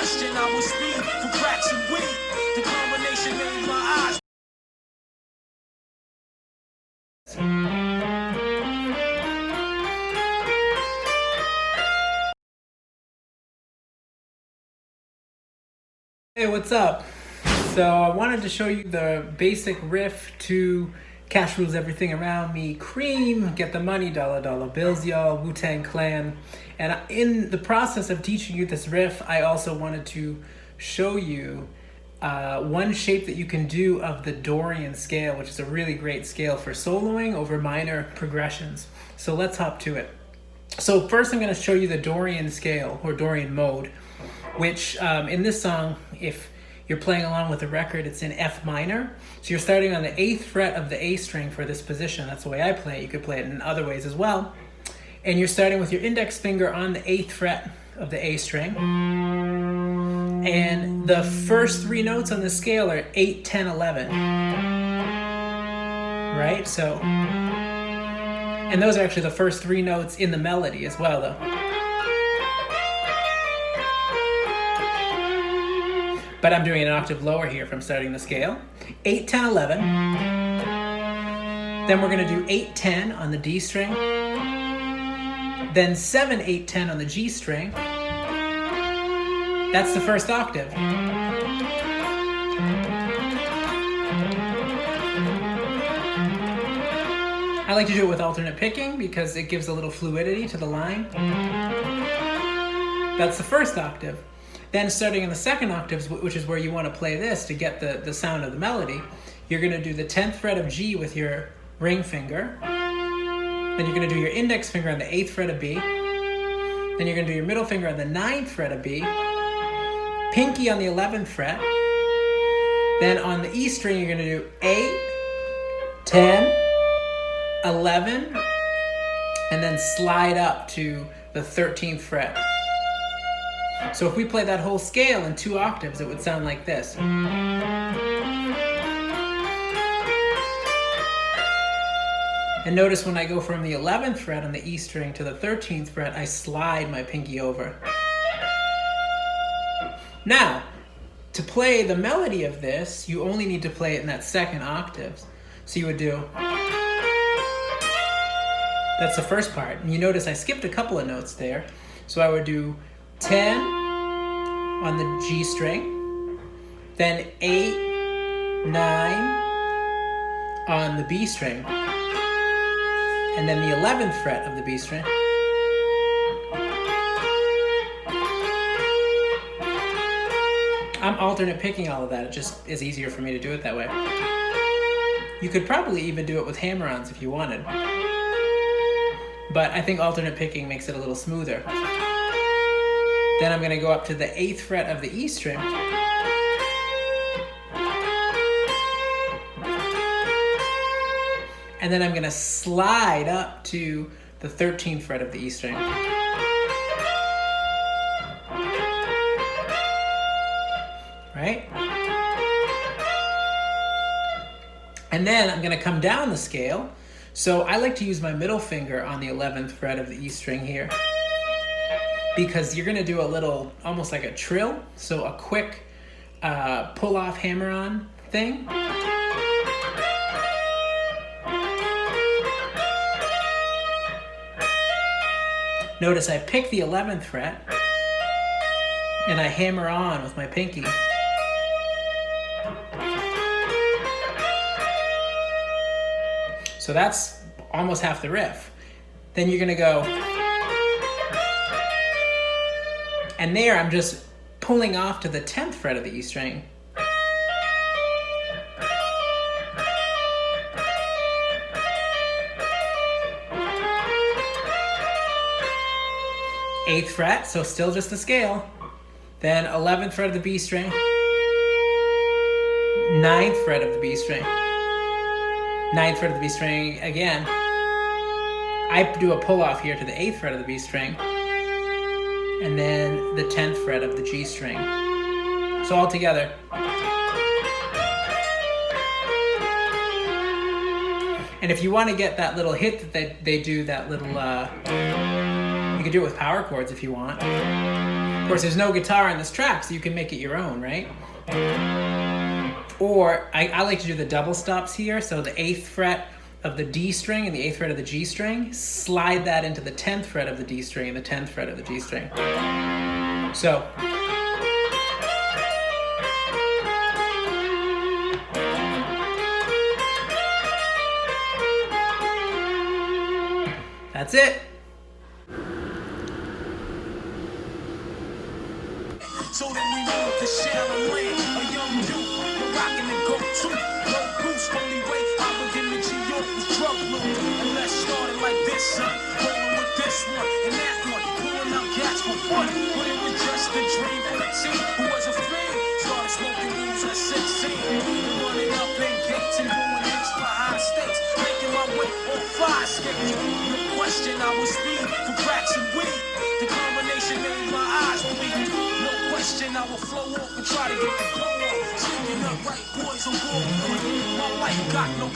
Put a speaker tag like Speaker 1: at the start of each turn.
Speaker 1: question, I will speed for cracks and weed. The combination made my eyes.
Speaker 2: Hey, what's up? So I wanted to show you the basic riff to Cash Rules Everything Around Me, Cream, Get the Money, Dollar Dollar Bills, y'all, Wu-Tang Clan. And in the process of teaching you this riff, I also wanted to show you one shape that you can do of the Dorian scale, which is a really great scale for soloing over minor progressions. So let's hop to it. So first I'm going to show you the Dorian scale, or Dorian mode, which in this song, if you're playing along with the record, it's in F minor. So you're starting on the 8th fret of the A string for this position. That's the way I play it. You could play it in other ways as well. And you're starting with your index finger on the 8th fret of the A string. And the first three notes on the scale are 8, 10, 11. Right? So, and those are actually the first three notes in the melody as well, though. But I'm doing an octave lower here from starting the scale. 8, 10, 11. Then we're going to do 8, 10 on the D string. Then 7, 8, 10 on the G string. That's the first octave. I like to do it with alternate picking because it gives a little fluidity to the line. That's the first octave. Then starting in the second octave, which is where you want to play this to get the sound of the melody, you're going to do the 10th fret of G with your ring finger. Then you're going to do your index finger on the 8th fret of B. Then you're going to do your middle finger on the 9th fret of B. Pinky on the 11th fret. Then on the E string, you're going to do 8, 10, 11, and then slide up to the 13th fret. So if we play that whole scale in 2 octaves, it would sound like this. And notice when I go from the 11th fret on the E string to the 13th fret, I slide my pinky over. Now, to play the melody of this, you only need to play it in that second octave. So you would do... That's the first part. And you notice I skipped a couple of notes there. So I would do 10 on the G string, then 8, 9 on the B string, and then the 11th fret of the B string. I'm alternate picking all of that. It just is easier for me to do it that way. You could probably even do it with hammer-ons if you wanted. But I think alternate picking makes it a little smoother. Then I'm going to go up to the 8th fret of the E string. And then I'm going to slide up to the 13th fret of the E string. Right? And then I'm going to come down the scale. So I like to use my middle finger on the 11th fret of the E string here, because you're going to do a little, almost like a trill, so a quick pull-off hammer-on thing. Notice I pick the 11th fret, and I hammer on with my pinky. So that's almost half the riff. Then you're going to go... And there, I'm just pulling off to the 10th fret of the E string. Eighth fret, so still just the scale. Then 11th fret of the B string. 9th fret of the B string. 9th fret of the B string again. I do a pull off here to the 8th fret of the B string. And then the 10th fret of the G string. So all together. And if you want to get that little hit that they do, that little, you could do it with power chords if you want. Of course, there's no guitar in this track, so you can make it your own, right? Or I like to do the double stops here. So the 8th fret of the D string and the 8th fret of the G string, slide that into the 10th fret of the D string and the 10th fret of the G string. So. That's it.
Speaker 1: So then we moved to Sharon Land, a young youth, we're rocking the go-to. No boost, only way I begin to G.O. was drug loot. And let's start it like this, son. Rolling with this one and that one, pulling out cats for fun. But it was just a dream for a teen who was a fan. Started smoking booze at 16, running up in gates and doing hits for high stakes, making my way on fire skates. No question, I was speed for cracks and weed. The combination made my eyes bleed. No question, I will flow off and try to get the glow off. Sticking up right, boys, I'm going. My life got no